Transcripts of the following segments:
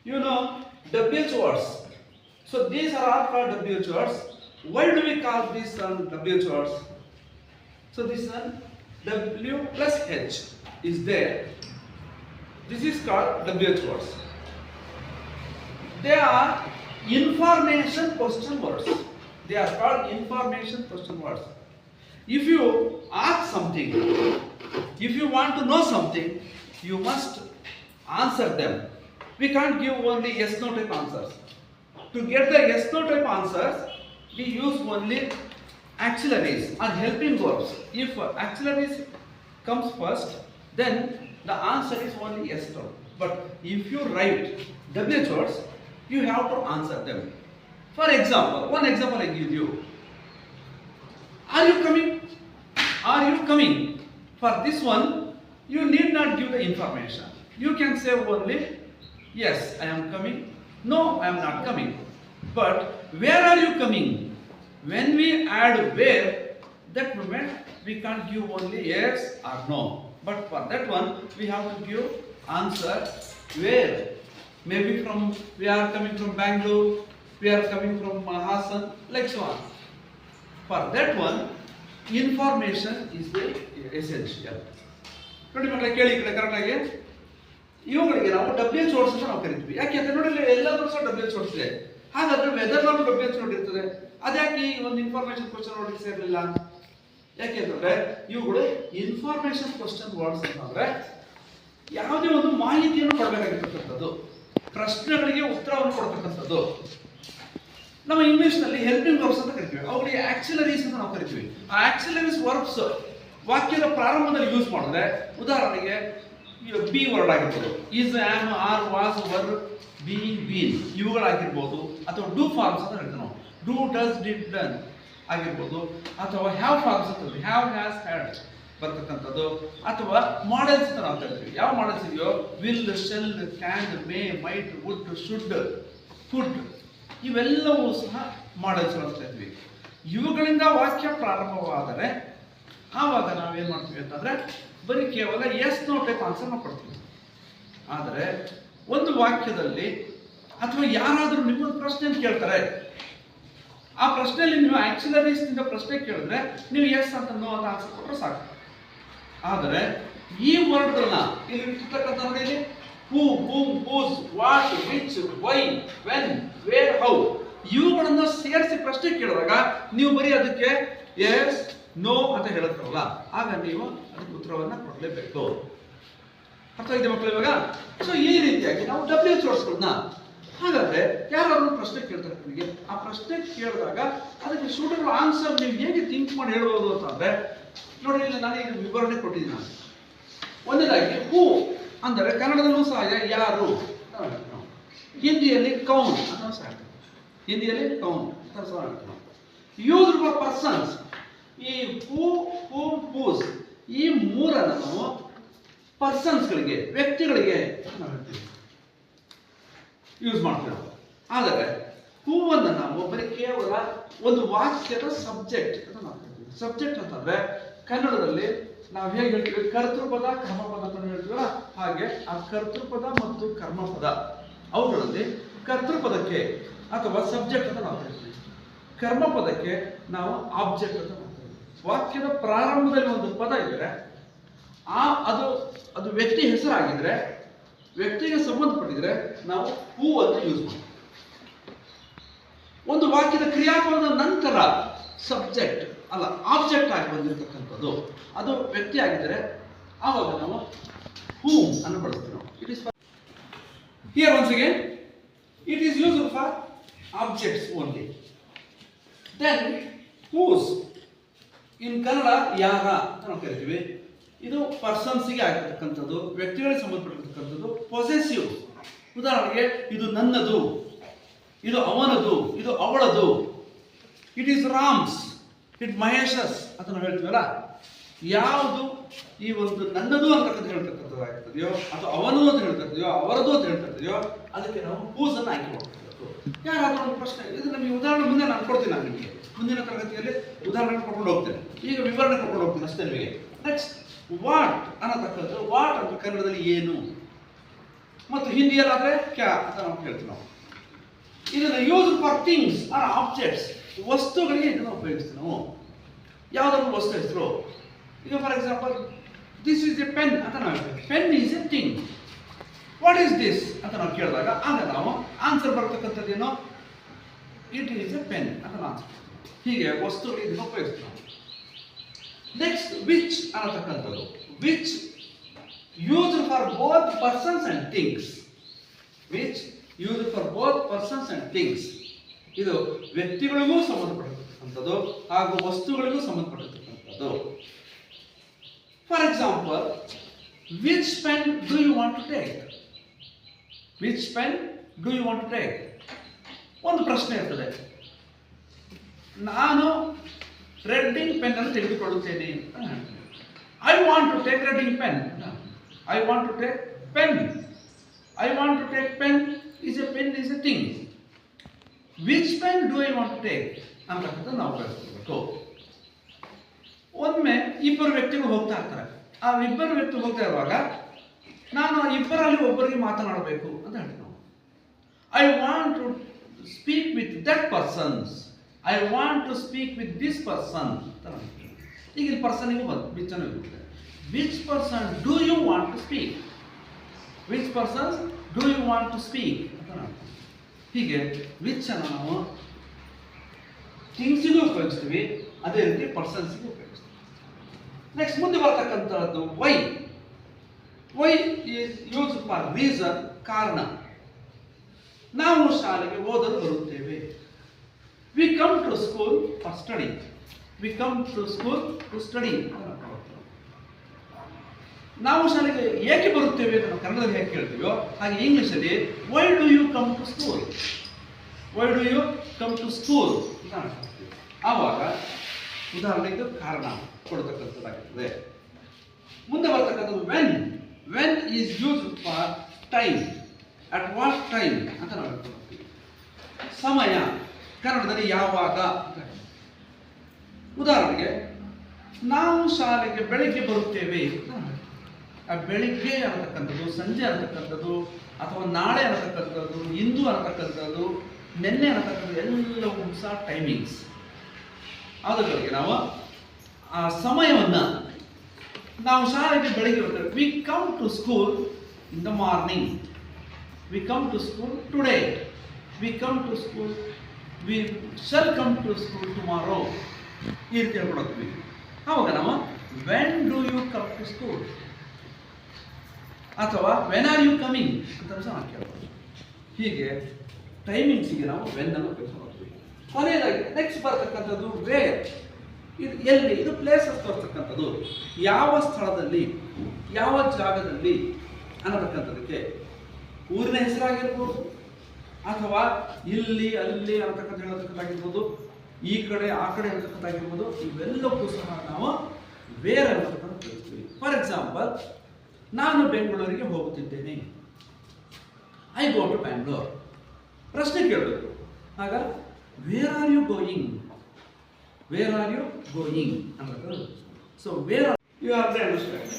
You know WH words. So these are all called WH words. Why do we call these WH words? So this one W plus H is there. This is called WH words. They are information question words. They are called information question words. If you ask something, if you want to know something, you must answer them. We can't give only yes no type answers. To get the yes no type answers, we use only auxiliaries or helping verbs. If auxiliaries comes first, then the answer is only yes no. But if you write WH words, you have to answer them. For example, one example I give you. Are you coming? Are you coming? For this one, you need not give the information. You can say only, yes, I am coming. No, I am not coming. But where are you coming? When we add where, that moment we can't give only yes or no. But for that one, we have to give answer where. Maybe we are coming from Bangalore, we are coming from Hassan, like so on. For that one, information is the essential. ನೋಡಿ ಮಕ್ಕಳೇ ಕೇಳಿ ಈ ಕಡೆ ಕರೆಕ್ಟಾಗಿ ಇವುಗಳಿಗೆ ನಾವು WH words ಅಂತ ನಾವು ಕರಿತೀವಿ. ಯಾಕೆ ಅಂತ ನೋಡಿ ಎಲ್ಲಾದ್ರೂ ಸಹ WH ವರ್ಡ್ಸ್ ಇದೆ. ಹಾಗಾದ್ರೆ ವೆದರ್ನಲ್ಲೂ WH ವರ್ಡ್ ಇರ್ತದೆ. ಅದ್ಯಾಕೆ ಈ ಒಂದು ಇನ್ಫಾರ್ಮೇಶನ್ ಕ್ವಶನ್ ವರ್ಡ್ ಸೇರಲಿಲ್ಲ? ಯಾಕೆ ಅಂತಂದ್ರೆ ಇವುಗಳು ಇನ್ಫಾರ್ಮೇಶನ್ ಕ್ವಶನ್ ವರ್ಡ್ಸ್ ಅಂತಂದ್ರೆ ಯಾವುದೇ ಒಂದು ಮಾಹಿತಿಯನ್ನು ಕೊಡಬೇಕಾಗಿರ್ತಕ್ಕಂಥದ್ದು, ಪ್ರಶ್ನೆಗಳಿಗೆ ಉತ್ತರವನ್ನು ಕೊಡ್ತಕ್ಕಂಥದ್ದು. ನಮ್ಮ ಇಂಗ್ಲಿಷ್ ನಲ್ಲಿ ಹೆಲ್ಪಿಂಗ್ ವರ್ಬ್ಸ್ ಅಂತ ಕರಿತೀವಿ. ಅವುಗಳಿಗೆ ಆಕ್ಸಿಲರೀಸ್ ಅಂತ ನಾವು ಕರಿತೀವಿ. ಆ ಆಕ್ಸಿಲರೀಸ್ ವರ್ಬ್ಸ್ ವಾಕ್ಯದ ಪ್ರಾರಂಭದಲ್ಲಿ ಯೂಸ್ ಮಾಡಿದ್ರೆ, ಉದಾಹರಣೆಗೆ ಬಿ ವರ್ಡ್ ಆಗಿರ್ಬೋದು, is, am, are, was, were, be, been ಇವುಗಳಾಗಿರ್ಬೋದು. ಅಥವಾ ಡೂ ಫಾರ್ಮ್ಸ್ ಅಂತ ಹೇಳ್ತೀವಿ ನಾವು. ಡೂ, ಡಸ್, ಡಿಡ್, ಡನ್ ಆಗಿರ್ಬೋದು. ಅಥವಾ ಹ್ಯಾವ್ ಫಾರ್ಮ್ಸ್ ಅಂತ ಹ್ಯಾವ್, ಹ್ಯಾಸ್, ಹ್ಯಾಡ್ ಬರ್ತಕ್ಕಂಥದ್ದು. ಅಥವಾ ಮಾಡೆಲ್ಸ್ ಅಂತ ನಾವು ಕರಿತೀವಿ. ಯಾವ ಮಾಡೆಲ್ಸ್ ಇದೆಯೋ will, shall, can, may, might, would, should, could ಇವೆಲ್ಲವೂ ಸಹ ಮಾಡೆಲ್ಸ್ ಅಂತ ಹೇಳ್ತೀವಿ. ಇವುಗಳಿಂದ ವಾಕ್ಯ ಪ್ರಾರಂಭವಾದರೆ ಆವಾಗ ನಾವೇನು ಮಾಡ್ತೀವಿ ಅಂತಂದ್ರೆ ಬರೀ ಕೇವಲ ಎಸ್ ನೋ ಟೈಪ್ ಆನ್ಸರ್ ನಾವು ಕೊಡ್ತೀವಿ. ಆದರೆ ಒಂದು ವಾಕ್ಯದಲ್ಲಿ ಅಥವಾ ಯಾರಾದರೂ ನಿಮ್ಮೊಂದು ಪ್ರಶ್ನೆ ಕೇಳ್ತಾರೆ, ಆ ಪ್ರಶ್ನೆಯಲ್ಲಿ ನೀವು ಆಕ್ಸಿಲರೀಸ್ ನಿಂದ ಪ್ರಶ್ನೆ ಕೇಳಿದ್ರೆ ನೀವು ಎಸ್ ಅಂತ ನೋ ಅಂತ ಆನ್ಸರ್ ಕೊಟ್ಟರೆ ಸಾಕು. ಆದರೆ ಈ ವರ್ಡ್ಗಳನ್ನ ಇಲ್ಲಿ ಇರ್ತಕ್ಕಂಥ ನೋಡಿ, who, whom, whose, what, which, why, when, where, how ಇವುಗಳನ್ನ ಸೇರಿಸಿ ಪ್ರಶ್ನೆ ಕೇಳಿದಾಗ ನೀವು ಬರೀ ಅದಕ್ಕೆ ಎಸ್ ನೋ ಅಂತ ಹೇಳುತ್ತಲ್ಲ, ಆಗ ನೀವು ಅದಕ್ಕೆ ಉತ್ತರವನ್ನ ಕೊಡಲೇಬೇಕು. ಅರ್ಥ ಆಗಿದೆ ಮಕ್ಕಳು ಇವಾಗ? ಸೊ ಈ ರೀತಿಯಾಗಿ ನಾವು WH ವರ್ಡ್ಸ್ಗಳನ್ನ, ಹಾಗಾದ್ರೆ ಯಾರಾದ್ರೂ ಪ್ರಶ್ನೆ ಕೇಳ್ತಾರೆ ನಿಮಗೆ, ಆ ಪ್ರಶ್ನೆ ಕೇಳಿದಾಗ ಅದಕ್ಕೆ ಸೂಟಬಲ್ ಆನ್ಸರ್ ನೀವು ಹೇಗೆ ಥಿಂಕ್ ಮಾಡಿ ಹೇಳ್ಬೋದು ಅಂತಂದ್ರೆ ನೋಡಿ, ಇಲ್ಲಿ ನಾನು ಈಗ ವಿವರಣೆ ಕೊಟ್ಟಿದ್ದೀನಿ. ಒಂದನೇದಾಗಿ ಹೂ ಅಂದರೆ ಕನ್ನಡದಲ್ಲೂ ಸಹ ಯಾರು, ಹಿಂದಿಯಲ್ಲಿ ಕೌನ್ ಅಂತ ಸಹ ಹಿಂದಿಯಲ್ಲಿ ಕೌನ್ ಅಂತ ಸಹ ಯೂಸ್ಡ್ ಫಾರ್ ಪರ್ಸನ್ಸ್. ಈ ಹೂ, ಹೂಮ್, ಹೂಸ್ ಈ ಮೂರನ್ನು ನಾವು ಪರ್ಸನ್ಸ್ಗಳಿಗೆ, ವ್ಯಕ್ತಿಗಳಿಗೆ ಯೂಸ್ ಮಾಡ್ತೀವಿ. ಆದರೆ ಹೂವನ್ನು ನಾವು ಬರೀ ಕೇವಲ ಒಂದು ವಾಕ್ಯದ ಸಬ್ಜೆಕ್ಟ್ ಅಂತ ನಾವು ಹೇಳ್ತೀವಿ. ಸಬ್ಜೆಕ್ಟ್ ಅಂತಂದ್ರೆ ಕನ್ನಡದಲ್ಲಿ ನಾವು ಹೇಗೆ ಹೇಳ್ತೀವಿ, ಕರ್ತೃಪದ, ಕರ್ಮಪದ ಅಂತ ಹೇಳ್ತೀವಲ್ಲ, ಹಾಗೆ ಆ ಕರ್ತೃಪದ ಮತ್ತು ಕರ್ಮಪದ ಅವುಗಳಲ್ಲಿ ಕರ್ತೃಪದಕ್ಕೆ ಅಥವಾ ಸಬ್ಜೆಕ್ಟ್ ಅಂತ ನಾವು ಹೇಳ್ತೀವಿ. ಕರ್ಮಪದಕ್ಕೆ ನಾವು ಆಬ್ಜೆಕ್ಟ್ ಅಂತ ಮಾಡ್ತೀವಿ. ವಾಕ್ಯದ ಪ್ರಾರಂಭದಲ್ಲಿ ಒಂದು ಪದ ಇದ್ದರೆ ಅದು ವ್ಯಕ್ತಿ ಹೆಸರಾಗಿದ್ರೆ, ವ್ಯಕ್ತಿಗೆ ಸಂಬಂಧಪಟ್ಟಿದ್ರೆ ನಾವು ಹೂ ಅಂತ ಯೂಸ್ ಮಾಡ್ತೀವಿ. ಒಂದು ವಾಕ್ಯದ ಕ್ರಿಯಾಪದದ ನಂತರ ಸಬ್ಜೆಕ್ಟ್ ಅಲ್ಲ ಆಬ್ಜೆಕ್ಟ್ ಆಗಿ ಬಂದಿರತಕ್ಕಂಥದ್ದು ಅದು ವ್ಯಕ್ತಿ ಆಗಿದ್ರೆ ಆವಾಗ ನಾವು ಹೂಮ್ ಅನ್ನು ಬಳಸ್ತೀವಿ. It is here once again it is used for objects only. Then whose in Kannada ಯಾರ ಅಂತ ನಾವು ಕರಿತೀವಿ. ಇದು ಪರ್ಸನ್ಸ್ಗೆ ಆಗಿರ್ತಕ್ಕಂಥದ್ದು, ವ್ಯಕ್ತಿಗಳಿಗೆ ಸಂಬಂಧಪಟ್ಟಿರ್ತಕ್ಕಂಥದ್ದು. ಪೊಸೆಸಿವ್, ಉದಾಹರಣೆಗೆ ಇದು ನನ್ನದು, ಇದು ಅವನದು, ಇದು ಅವಳದು. ಇಟ್ ಈಸ್ ರಾಮ್ಸ್, ಇಟ್ ಮಹೇಶಸ್ ಅಂತ ನಾವು ಹೇಳ್ತೀವಲ್ಲ, ಯಾವುದು ಈ ಒಂದು ನನ್ನದು ಅಂತಕ್ಕಂಥ ಹೇಳ್ತಕ್ಕಂಥದ್ದು ಆಗ್ತದೆಯೋ ಅಥವಾ ಅವನು ಅಂತ ಹೇಳ್ತದೆಯೋ ಅವರದು ಅಂತ ಹೇಳ್ತದೆಯೋ ಅದಕ್ಕೆ ನಾವು ಹೂಸ್ ಅನ್ನು ಆಯ್ಕೆ ಮಾಡಬೇಕು. ಯಾರಾದ್ರೂ ಒಂದು ಪ್ರಶ್ನೆ, ಇದು ನಮಗೆ ಉದಾಹರಣೆ ಮುಂದೆ ನಾನು ಕೊಡ್ತೀನಿ, ನಾನು ನಿಮಗೆ ಮುಂದಿನ ತರಗತಿಯಲ್ಲಿ ಉದಾಹರಣೆ ಕೊಡ್ಕೊಂಡು ಹೋಗ್ತೇನೆ. ಈಗ ವಿವರಣೆ ಕೊಡ್ಕೊಂಡು ಹೋಗ್ತೀನಿ ಅಷ್ಟೇ ನಿಮಗೆ. ನೆಕ್ಸ್ಟ್ ವಾಟ್ ಅನ್ನತಕ್ಕಂಥದ್ದು. ವಾಟ್ ಅಂತ ಕನ್ನಡದಲ್ಲಿ ಏನು, ಮತ್ತು ಹಿಂದಿಯಲ್ಲಾದರೆ ಕ್ಯಾ ಅಂತ ನಾವು ಹೇಳ್ತೀವಿ. ನಾವು ಇದನ್ನು use for things or objects, ವಸ್ತುಗಳಿಗೆ ಇದನ್ನು ಉಪಯೋಗಿಸ್ತೀವಿ ನಾವು. ಯಾವುದಾದ್ರು ವಸ್ತು ಹೆಸರು, ಈಗ for example this is a pen ಅಂತ ನಾವು ಹೇಳ್ತೀವಿ. Pen is a thing. What is this ಅಂತ ನಾವು ಕೇಳಿದಾಗ ಆಗ ನಾವು ಆನ್ಸರ್ ಬರ್ತಕ್ಕಂಥದ್ದೇನೋ ಇಟ್ ಈಸ್ ಎ ಪೆನ್ ಅಂತ ನಾವು ಆನ್ಸರ್. ಹೀಗೆ ವಸ್ತುಗಳಿಗೆ ಇದನ್ನು ಉಪಯೋಗಿಸ್ತೀವಿ ನಾವು. ನೆಕ್ಸ್ಟ್ ವಿಚ್ ಅನ್ನತಕ್ಕಂಥದ್ದು, which used for both persons and things. Which used for both persons and things. ಇದು ವ್ಯಕ್ತಿಗಳಿಗೂ ಸಂಬಂಧಪಟ್ಟಿರ್ತಕ್ಕಂಥದ್ದು ಹಾಗೂ ವಸ್ತುಗಳಿಗೂ ಸಂಬಂಧಪಟ್ಟಿರ್ತಕ್ಕಂಥದ್ದು. For example, which pen do you want to take? Which pen do you want to take? ಒಂದು ಪ್ರಶ್ನೆ ಇರ್ತದೆ, ನಾನು ರೆಡ್ಡಿಂಗ್ ಪೆನ್ ಅನ್ನು ತೆಗೆದುಕೊಳ್ಳುತ್ತೇನೆ. I want to take red ink pen. I want to take pen. I want to take pen is a pen is a thing. Which pen do I want to take ಅಂತಕ್ಕಂಥ ನಾವು ಕಲಿಸ್ಕೊಳ್ಬೇಕು. ಒಮ್ಮೆ ಇಬ್ಬರು ವ್ಯಕ್ತಿಗಳು ಹೋಗ್ತಾ ಇರ್ತಾರೆ. ಆ ಇಬ್ಬರು ವ್ಯಕ್ತಿ ಹೋಗ್ತಾ ಇರುವಾಗ ನಾನು ಇಬ್ಬರಲ್ಲಿ ಒಬ್ಬರಿಗೆ ಮಾತನಾಡಬೇಕು ಅಂತ ಹೇಳ್ತೀವಿ ನಾವು. I want to speak with that persons. I want to speak with this person ಅಂತ ಹೇಳ್ತೀವಿ. ಈಗ ಇಲ್ಲಿ ಪರ್ಸನಿಗೆ ಬಂದು ವಿಚ್ ಇರುತ್ತೆ. Which person do you want to speak? Which persons do you want to speak ಅಂತ ನಾವು. ಹೀಗೆ ವಿಚ್ ಅನ್ನು ನಾವು ಥಿಂಗ್ಸಿಗೂ ಉಪಯೋಗಿಸ್ತೀವಿ, ಅದೇ ರೀತಿ ಪರ್ಸನ್ಸ್ಗೂ ಉಪಯೋಗಿಸ್ತೀವಿ. ನೆಕ್ಸ್ಟ್ ಮುಂದೆ ಬರ್ತಕ್ಕಂಥದ್ದು why. Why is use for reason, ಕಾರಣ. ನಾವು ಶಾಲೆಗೆ ಓದಲು ಬರುತ್ತೇವೆ. We come to school for study. We come to school to study. ನಾವು ಶಾಲೆಗೆ ಏಕೆ ಬರುತ್ತೇವೆ ನಾವು ಕನ್ನಡದಲ್ಲಿ ಹೇಗೆ ಕೇಳ್ತೀವೋ ಹಾಗೆ ಇಂಗ್ಲೀಷಲ್ಲಿ why do you come to school? Why do you come to school ಅಂತ ಆವಾಗ ಉದಾಹರಣೆಗೆ ಕಾರಣ ಕೊಡ್ತಕ್ಕಂಥದ್ದಾಗ್ತದೆ. ಮುಂದೆ ಬರ್ತಕ್ಕಂಥದ್ದು when. When is use for time. At what time ಅಂತ ನಾವು ಹೇಳ್ಕೊಳ್ತೀವಿ. ಸಮಯ ಕನ್ನಡದಲ್ಲಿ ಯಾವಾಗ. ಉದಾಹರಣೆಗೆ ನಾವು ಶಾಲೆಗೆ ಬೆಳಿಗ್ಗೆ ಬರುತ್ತೇವೆ. ಆ ಬೆಳಿಗ್ಗೆ ಅನ್ನತಕ್ಕಂಥದ್ದು, ಸಂಜೆ ಅನ್ನತಕ್ಕಂಥದ್ದು, ಅಥವಾ ನಾಳೆ ಅನ್ನತಕ್ಕಂಥದ್ದು, ಇಂದು ಅನ್ನತಕ್ಕಂಥದ್ದು, ನಿನ್ನೆ ಅನ್ನತಕ್ಕಂಥದ್ದು ಎಲ್ಲವೂ ಸಹ ಟೈಮಿಂಗ್ಸ್. ಅದಕ್ಕೆ ನಾವು ಆ ಸಮಯವನ್ನು ನಾವು ಶಾಲೆಗೆ ಬೆಳಿಗ್ಗೆ ಬರ್ತೇವೆ. We come to school in the morning. We come to school today. We come to school. We shall come to school tomorrow. ಈ ರೀತಿ ಹೇಳ್ಕೊಡ್ತೀವಿ. ಆವಾಗ ನಾವು when do you come to school ಅಥವಾ ವೆನ್ ಆರ್ ಯು ಕಮಿಂಗ್ ಅಂತ ಸಹ ನಾವು ಕೇಳ್ಬೋದು. ಹೀಗೆ ಟೈಮಿಂಗ್ಸಿಗೆ ನಾವು ವೆನ್ ಅನ್ನು ಉಪಯೋಗಿಸ್ತೀವಿ. ಕೊನೆಯದಾಗಿ ನೆಕ್ಸ್ಟ್ ಬರ್ತಕ್ಕಂಥದ್ದು ವೇರ್. ಇದು ಎಲ್ಲಿ, ಇದು ಪ್ಲೇಸಸ್ ತೋರಿಸ್ತಕ್ಕಂಥದ್ದು. ಯಾವ ಸ್ಥಳದಲ್ಲಿ, ಯಾವ ಜಾಗದಲ್ಲಿ ಅನ್ನತಕ್ಕಂಥದಕ್ಕೆ ಊರಿನ ಹೆಸರಾಗಿರ್ಬೋದು, ಅಥವಾ ಇಲ್ಲಿ ಅಲ್ಲಿ ಅನ್ನತಕ್ಕಂಥ ಹೇಳತಕ್ಕಂಥಾಗಿರ್ಬೋದು, ಈ ಕಡೆ ಆ ಕಡೆ ಅನ್ನತಕ್ಕಂಥಾಗಿರ್ಬೋದು. ಇವೆಲ್ಲಕ್ಕೂ ಸಹ ನಾವು ವೇರ್ ಅನ್ನತಕ್ಕಂಥ ಉಪಯೋಗಿಸ್ತೀವಿ. ಫಾರ್ ಎಕ್ಸಾಂಪಲ್, ನಾನು ಬೆಂಗಳೂರಿಗೆ ಹೋಗುತ್ತಿದ್ದೇನೆ. I go to Bangalore. ಪ್ರಶ್ನೆ ಕೇಳಬೇಕು. ಆಗ where are you going? Where are you going ಅನ್ನೋದು. So where you are understand.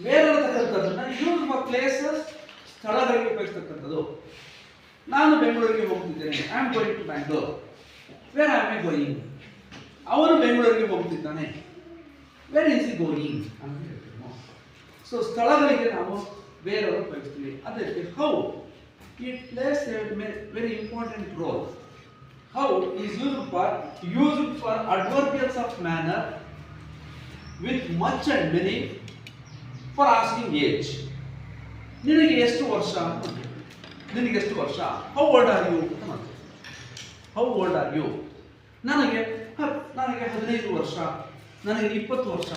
Where ಅನ್ನತಕ್ಕಂಥದ್ದನ್ನು ಯೂಸ್ ಫಾರ್ ಪ್ಲೇಸಸ್, ಸ್ಥಳಗಳಿಗೆ ಉಪಯೋಗಿಸ್ತಕ್ಕಂಥದ್ದು. ನಾನು ಬೆಂಗಳೂರಿಗೆ ಹೋಗುತ್ತಿದ್ದೇನೆ. I am going to Bangalore. Where are I going? ಅವನು ಬೆಂಗಳೂರಿಗೆ ಹೋಗುತ್ತಿದ್ದಾನೆ. ವೇರ್ ಈಸ್ ಇ ಗೋಯಿಂಗ್ ಅಂತ ಹೇಳ್ತೀವಿ. ಸೊ ಸ್ಥಳಗಳಿಗೆ ನಾವು ವೇರ್ ಅನ್ನು ಉಪಯೋಗಿಸ್ತೀವಿ. ಅದೇ ರೀತಿ how. It plays a very important role. How is used for adverbials of manner with much and many for asking age. ನಿನಗೆ ಎಷ್ಟು ವರ್ಷ ಅಂತ ಮಾಡ್ತೀವಿ. ನಿನಗೆ ಎಷ್ಟು ವರ್ಷ? ಹೌ ಓಲ್ಡ್ ಆರ್ ಯು ಅಂತ ಮಾಡ್ತೀವಿ. How old are you? ನನಗೆ 15 ವರ್ಷ, ನನಗೆ 20 ವರ್ಷ.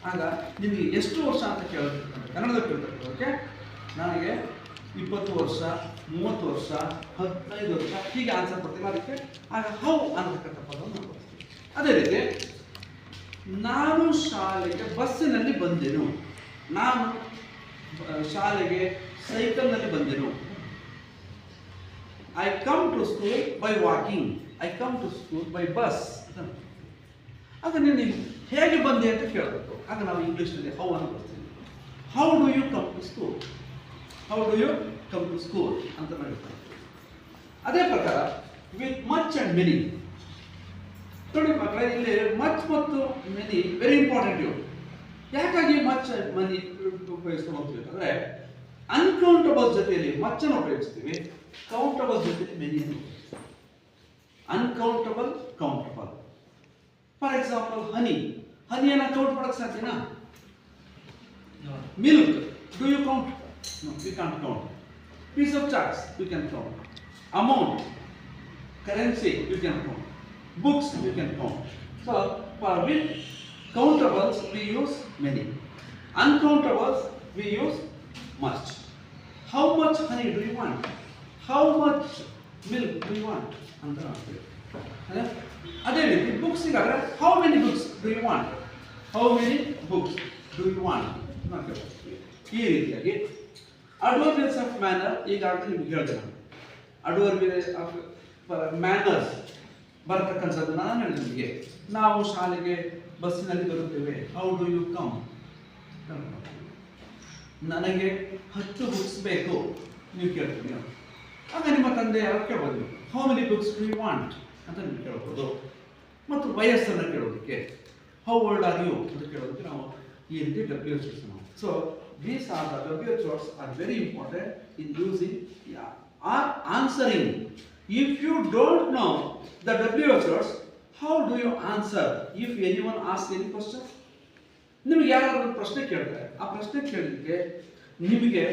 ಆಗ ನಿಮಗೆ ಎಷ್ಟು ವರ್ಷ ಅಂತ ಕೇಳ್ತಾರೆ, ಕನ್ನಡದಲ್ಲಿ ಕೇಳ್ತಾರೆ. ಓಕೆ, ನನಗೆ 20 ವರ್ಷ, 30 ವರ್ಷ, 15 ವರ್ಷ, ಹೀಗೆ ಆನ್ಸರ್ ಕೊಡ್ತೀವಿ. ಅದಕ್ಕೆ ಆಗ ಹೌ ಅನ್ನತಕ್ಕಂಥ ಪದವನ್ನು ನಾವು ಬಳಸ್ತೀವಿ. ಅದೇ ರೀತಿ ನಾನು ಶಾಲೆಗೆ ಬಸ್ಸಿನಲ್ಲಿ ಬಂದೆನು. ನಾನು ಶಾಲೆಗೆ ಸೈಕಲ್ನಲ್ಲಿ ಬಂದೆನು. I come to school by walking. I come to school by bus. ಆಗ ನೀನು ಹೇಗೆ ಬಂದೆ ಅಂತ ಕೇಳಬೇಕು. ಆಗ ನಾವು ಇಂಗ್ಲೀಷ್ನಲ್ಲಿ ಹೌ ಅನ್ನು ಬರ್ತೀವಿ. How do you come to school? How do you come to school ಅಂತ ಹೇಳ್ತಾರೆ. ಅದೇ ಪ್ರಕಾರ ವಿತ್ ಮಚ್ ಅಂಡ್ ಮೆನಿ. ನೋಡಿ ಮಕ್ಕಳೇ, ಇಲ್ಲಿ ಮಚ್ ಮತ್ತು ಮೆನಿ ವೆರಿ ಇಂಪಾರ್ಟೆಂಟ್. ಇವು ಯಾಕಾಗಿ ಮಚ್ ಮನಿ ಉಪಯೋಗಿಸ್ಕೊಂಡು ಹೋಗ್ಬೇಕಂದ್ರೆ, ಅನ್ಕೌಂಟಬಲ್ ಜೊತೆಯಲ್ಲಿ ಮಚ್ ಅನ್ನು ಉಪಯೋಗಿಸ್ತೀವಿ, ಕೌಂಟಬಲ್ ಜೊತೆಯಲ್ಲಿ ಮೆನಿಯನ್ನು ಉಪಯೋಗಿಸ್ತೀವಿ. Uncountable, countable. For example honey, ಹನಿಯನ್ನು ಕೌಂಟ್ ಮಾಡಕ್ಕೆ ಸಾಧ್ಯನಾ? Milk, do you count? No, we can't count. Piece of charts, you can count. Amount, currency, you can count. Books, you can count. So, for with countables, we use many. Uncountables, we use much. How much honey do you want? How much milk do you want? ಅಂತ ಹೇಳ್ತೀವಿ. ಅದೇ ರೀತಿ books Godrej how many books do you want? How many books do you want? ಅಂತ ಹೇಳ್ತೀವಿ. ಈ ರೀತಿಯಾಗಿ ಅಡ್ವರ್ಬಿಯಲ್ಸ್ of manner ಈಗಾಗಲೇ ನಿಮ್ಗೆ ಹೇಳಿದೆ ನಾನು. ಅಡ್ವರ್ಬಿಯಲ್ಸ್ ಆಫ್ ಮ್ಯಾನರ್ಸ್ ಬರತಕ್ಕಂಥದ್ದು ನಾನು ಹೇಳಿದೆ ನಿಮಗೆ. ನಾವು ಶಾಲೆಗೆ ಬಸ್ಸಿನಲ್ಲಿ ಬರುತ್ತೇವೆ, ಹೌ ಡು ಯು ಕಮ್? ನನಗೆ 10 ಬುಕ್ಸ್ ಬೇಕು ನೀವು ಕೇಳ್ತೀವಿ. ಆಗ ನಿಮ್ಮ ತಂದೆ ಯಾರು ಕೇಳ್ಬೋದು, how many books do you want ಅಂತ ನೀವು ಕೇಳ್ಬೋದು. ಮತ್ತು ವಯಸ್ಸನ್ನು ಕೇಳೋದಕ್ಕೆ ಹೌ ಓಲ್ಡ್ ಆರ್ ಯು ಅಂತ ಕೇಳೋದಕ್ಕೆ ನಾವು ಈ ರೀತಿ WH ವರ್ಡ್ಸ್ ನಾವು. So these are the WH words are very important in using or answering. If you don't know the WH words, how do you answer if anyone asks any question? ನಿಮಗೆ ಯಾರಾದರೂ ಒಂದು ಪ್ರಶ್ನೆ ಕೇಳ್ತಾರೆ, ಆ ಪ್ರಶ್ನೆ ಕೇಳಲಿಕ್ಕೆ ನಿಮಗೆ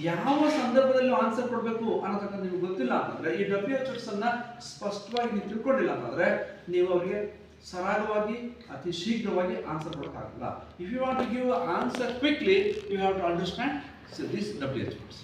ಯಾವ ಸಂದರ್ಭದಲ್ಲಿ ಆನ್ಸರ್ ಕೊಡಬೇಕು ಅನ್ನೋದಕ್ಕೆ ನಿಮಗೆ ಗೊತ್ತಿಲ್ಲ ಅಂತಂದ್ರೆ, ಈ WH words ಅನ್ನ ಸ್ಪಷ್ಟವಾಗಿ ನೀವು ತಿಳ್ಕೊಂಡಿಲ್ಲ ಅಂತಂದ್ರೆ ನೀವು ಅವರಿಗೆ ಸರಾಗವಾಗಿ ಅತಿ ಶೀಘ್ರವಾಗಿ ಆನ್ಸರ್ ಕೊಡೋಕ್ಕಾಗಲ್ಲ. If you want to give answer quickly, you have to understand this WH words.